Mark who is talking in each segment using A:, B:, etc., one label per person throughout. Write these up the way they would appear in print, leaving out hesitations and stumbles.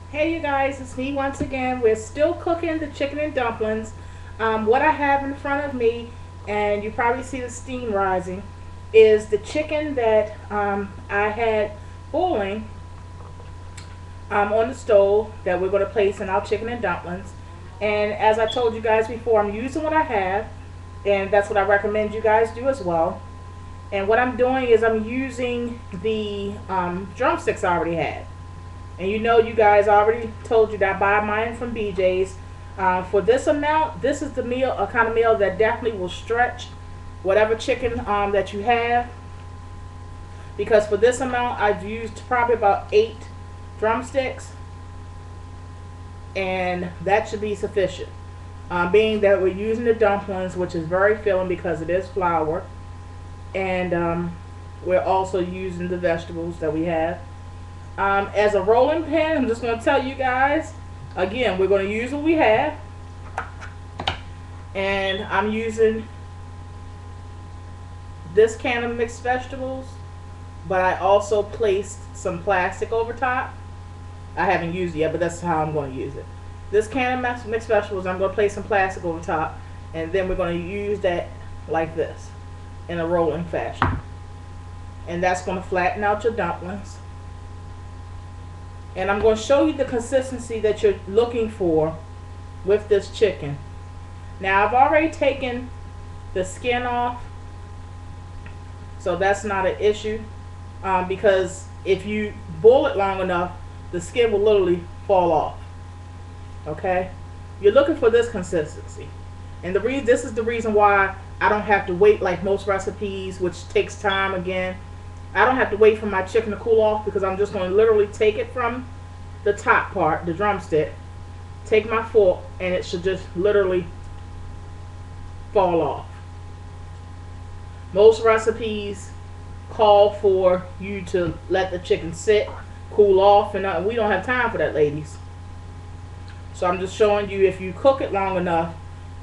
A: Hey you guys, it's me once again. We're still cooking the chicken and dumplings. What I have in front of me, and you probably see the steam rising, is the chicken that I had boiling on the stove that we're going to place in our chicken and dumplings. And as I told you guys before, I'm using what I have, and that's what I recommend you guys do as well. And what I'm doing is I'm using the drumsticks I already had. And you know, you guys already told you that I buy mine from BJ's. For this amount, this is the meal, a kind of meal that definitely will stretch whatever chicken that you have. Because for this amount, I've used probably about 8 drumsticks, and that should be sufficient. Being that we're using the dumplings, which is very filling because it is flour, and we're also using the vegetables that we have. As a rolling pin, I'm just going to tell you guys, again, we're going to use what we have. And I'm using this can of mixed vegetables, but I also placed some plastic over top. I haven't used it yet, but that's how I'm going to use it. This can of mixed vegetables, I'm going to place some plastic over top, and then we're going to use that like this in a rolling fashion. And that's going to flatten out your dumplings. And I'm going to show you the consistency that you're looking for with this chicken. Now, I've already taken the skin off, so that's not an issue, because if you boil it long enough, the skin will literally fall off. Okay? You're looking for this consistency. And this is the reason why I don't have to wait like most recipes, which takes time again. I don't have to wait for my chicken to cool off, because I'm just going to literally take it from the top part, the drumstick, take my fork, and it should just literally fall off. Most recipes call for you to let the chicken sit, cool off, and we don't have time for that, ladies. So I'm just showing you, if you cook it long enough,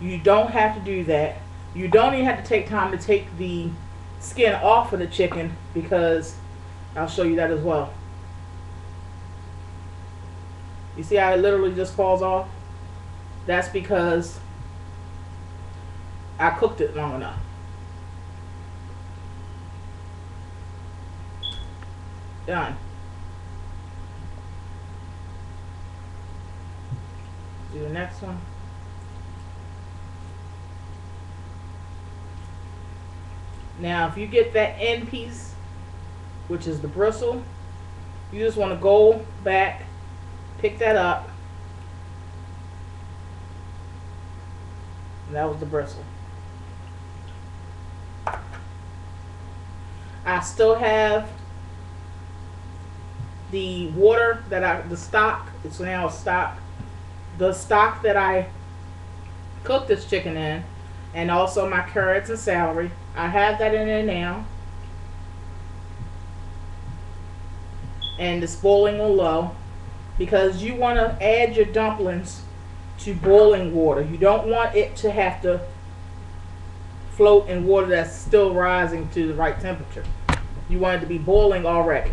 A: you don't have to do that. You don't even have to take time to take the skin off of the chicken, because I'll show you that as well. You see how it literally just falls off? That's because I cooked it long enough. Done. Do the next one. Now, if you get that end piece, which is the bristle, you just want to go back, pick that up. And that was the bristle. I still have the water that the stock, it's now a stock, the stock that I cooked this chicken in, and also my carrots and celery. I have that in there now. And it's boiling on low, because you want to add your dumplings to boiling water. You don't want it to have to float in water that's still rising to the right temperature. You want it to be boiling already.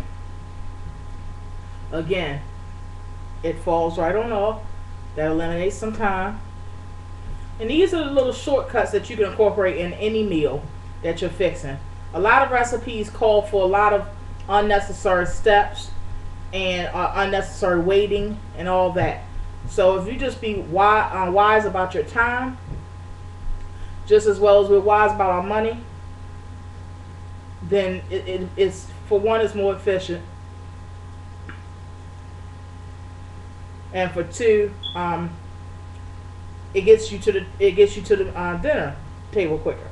A: Again, it falls right on off. That eliminates some time. And these are the little shortcuts that you can incorporate in any meal that you're fixing. A lot of recipes call for a lot of unnecessary steps and unnecessary waiting and all that. So if you just be wise about your time, just as well as we're wise about our money, then it's, for one, it's more efficient, and for two, it gets you to the dinner table quicker.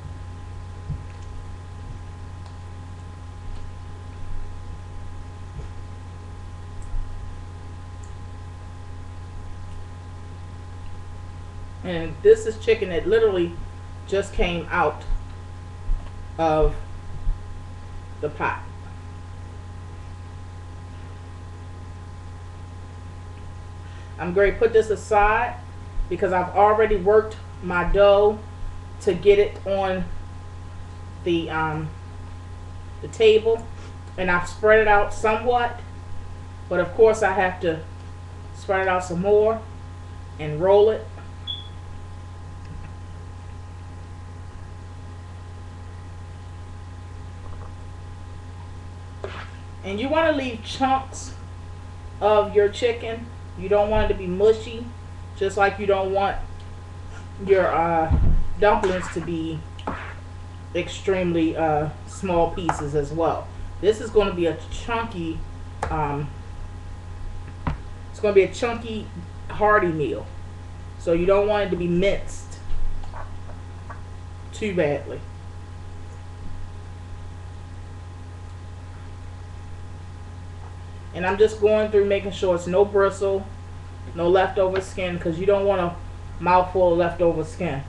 A: And this is chicken that literally just came out of the pot. I'm going to put this aside because I've already worked my dough to get it on the table, and I've spread it out somewhat, but of course I have to Spread it out some more and roll it. And you want to leave chunks of your chicken. You don't want it to be mushy, just like you don't want your dumplings to be extremely small pieces as well. This is going to be a chunky, it's going to be a chunky, hearty meal. So you don't want it to be minced too badly. And I'm just going through making sure it's no bristle, no leftover skin, because you don't want a mouthful of leftover skin.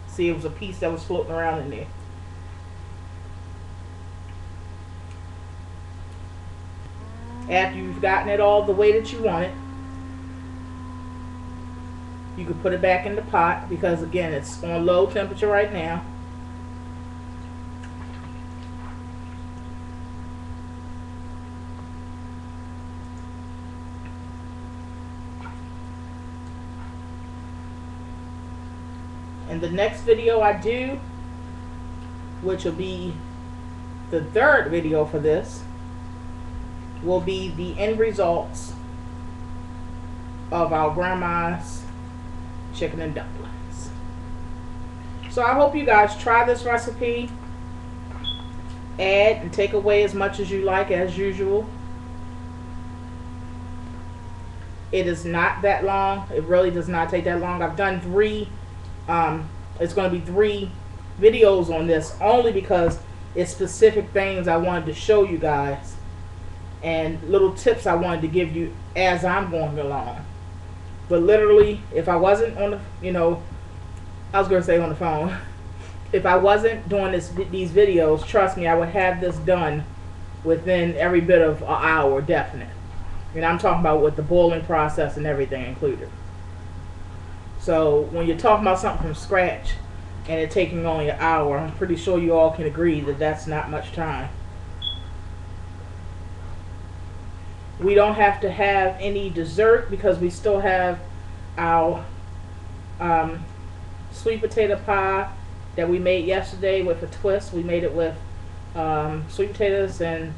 A: See, it was a piece that was floating around in there. After you've gotten it all the way that you want it, you can put it back in the pot, because again, it's on low temperature right now. And the next video I do, which will be the third video for this, will be the end results of our grandma's chicken and dumplings. So I hope you guys try this recipe. Add and take away as much as you like, as usual. It is not that long. It really does not take that long. I've done it's going to be 3 videos on this, only because it's specific things I wanted to show you guys and little tips I wanted to give you as I'm going along. But literally, if I wasn't on the, I was going to say on the phone, if I wasn't doing these videos, trust me, I would have this done within every bit of an hour, definite. And I'm talking about with the boiling process and everything included. So when you're talking about something from scratch and it taking only an hour, I'm pretty sure you all can agree that that's not much time. We don't have to have any dessert because we still have our sweet potato pie that we made yesterday with a twist. We made it with sweet potatoes and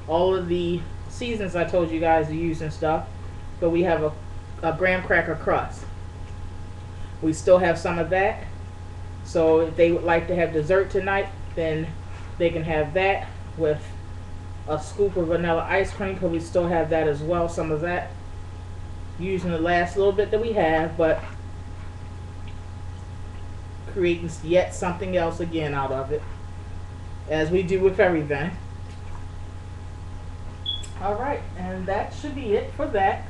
A: all of the seasons I told you guys to use and stuff. But we have a graham cracker crust. We still have some of that. So if they would like to have dessert tonight, then they can have that with a scoop of vanilla ice cream, because we still have that as well, some of that. Using the last little bit that we have, but creating yet something else again out of it, as we do with everything. Alright, and that should be it for that.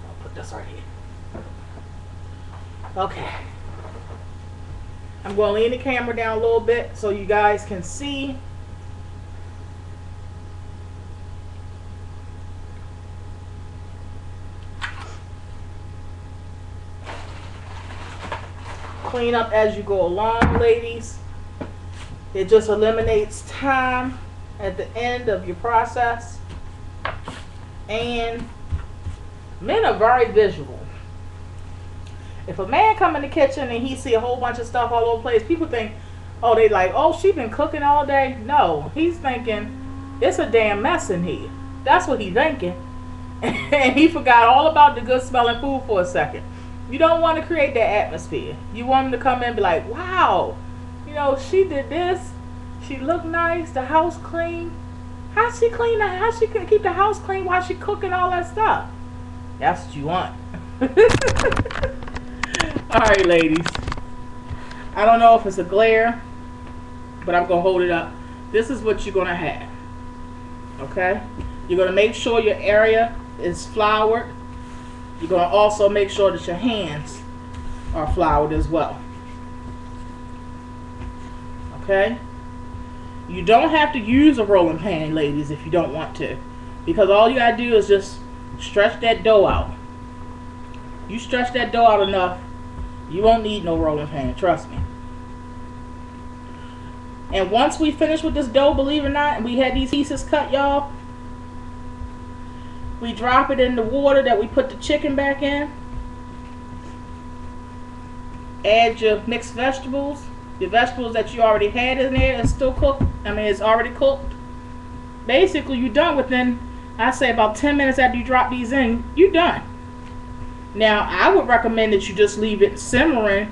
A: I'll put this right here. Okay. I'm going to lean the camera down a little bit so you guys can see. Clean up as you go along, ladies. It just eliminates time at the end of your process. And men are very visual. If a man come in the kitchen and he see a whole bunch of stuff all over the place, people think, oh, they like, oh, she been cooking all day. No, he's thinking, it's a damn mess in here. That's what he's thinking. And he forgot all about the good smelling food for a second. You don't want to create that atmosphere. You want him to come in and be like, wow, she did this. She looked nice. The house clean. How's she clean? How she can keep the house clean while she cooking all that stuff? That's what you want. Alright, ladies. I don't know if it's a glare, but I'm going to hold it up. This is what you're going to have. Okay? You're going to make sure your area is floured. You're going to also make sure that your hands are floured as well. Okay? You don't have to use a rolling pan, ladies, if you don't want to. Because all you got to do is just stretch that dough out. You stretch that dough out enough, you won't need no rolling pan, trust me. And once we finish with this dough, believe it or not, and we had these pieces cut, y'all, We drop it in the water that we put the chicken back in. Add your mixed vegetables. Your vegetables that you already had in there is still cooked. It's already cooked. Basically, you're done within, I say, about 10 minutes after you drop these in. You're done. Now, I would recommend that you just leave it simmering,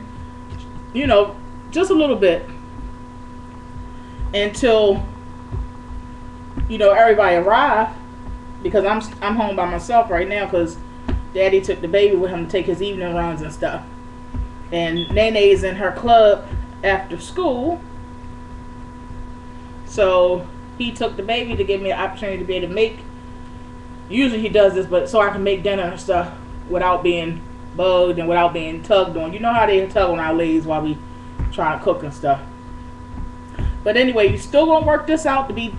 A: just a little bit until, everybody arrive. Because I'm home by myself right now because Daddy took the baby with him to take his evening runs and stuff. And Nene's in her club after school. So he took the baby to give me the opportunity to be able to make. Usually he does this, but so I can make dinner and stuff without being bugged and without being tugged on. You know how they tug on our legs while we trying to cook and stuff. But anyway, you still gonna work this out to be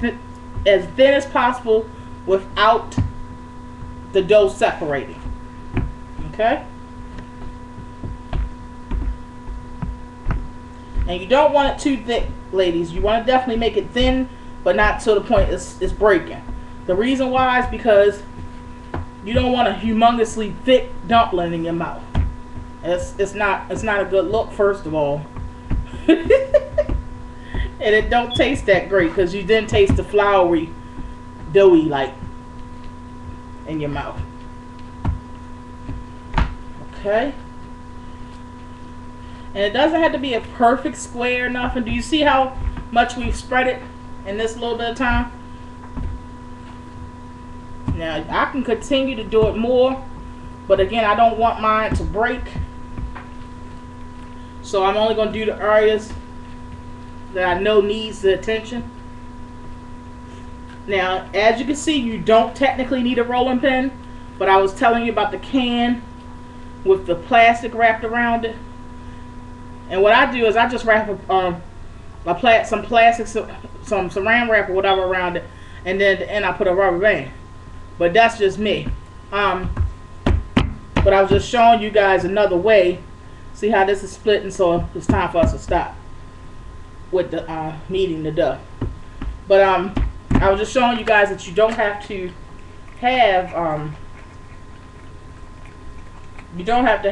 A: as thin as possible without the dough separating. Okay? And you don't want it too thick, ladies. You want to definitely make it thin, but not to the point it's breaking. The reason why is because you don't want a humongously thick dumpling in your mouth. It's not a good look, first of all. And it don't taste that great because you then taste the floury, doughy like in your mouth. Okay, and it doesn't have to be a perfect square or nothing. Do you see how much we've spread it in this little bit of time? Now I can continue to do it more, but again, I don't want mine to break, so I'm only going to do the areas that I know needs the attention. Now, as you can see, you don't technically need a rolling pin, but I was telling you about the can with the plastic wrapped around it. And what I do is I just wrap some plastic, some saran wrap or whatever around it, and then at the end I put a rubber band. But that's just me. But I was just showing you guys another way. See how this is splitting, so it's time for us to stop with the kneading the dough. But I was just showing you guys that you don't have to have you don't have to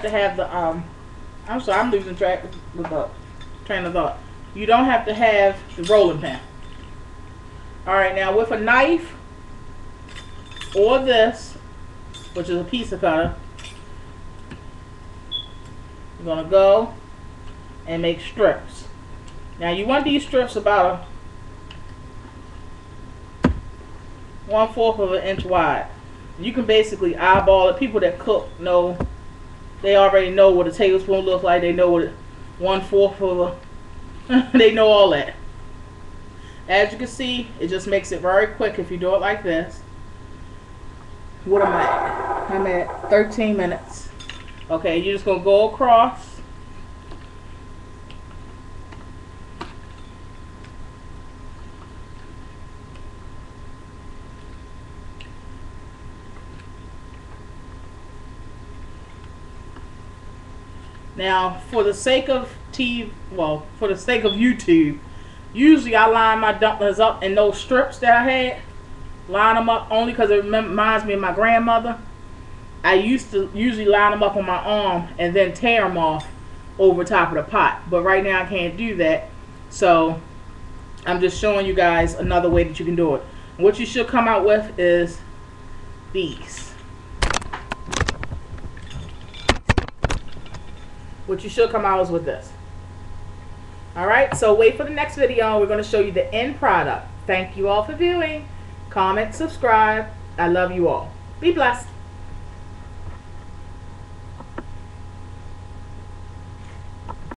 A: have the I'm sorry, I'm losing track with the train of thought. You don't have to have the rolling pin. Alright, now with a knife or this, which is a pizza cutter, you're going to go and make strips. Now you want these strips about 1/4 of an inch wide. You can basically eyeball it. People that cook know, they already know what a tablespoon looks like. They know what 1/4 of a, they know all that. As you can see, it just makes it very quick if you do it like this. What am I at? I'm at 13 minutes. Okay, you're just going to go across. Now, for the sake of for the sake of YouTube, usually I line my dumplings up in those strips that I had. Line them up only because it reminds me of my grandmother. I used to usually line them up on my arm and then tear them off over top of the pot. But right now I can't do that. So I'm just showing you guys another way that you can do it. What you should come out with is these. What you should come out is with this. Alright, so wait for the next video. We're going to show you the end product. Thank you all for viewing. Comment, subscribe. I love you all. Be blessed.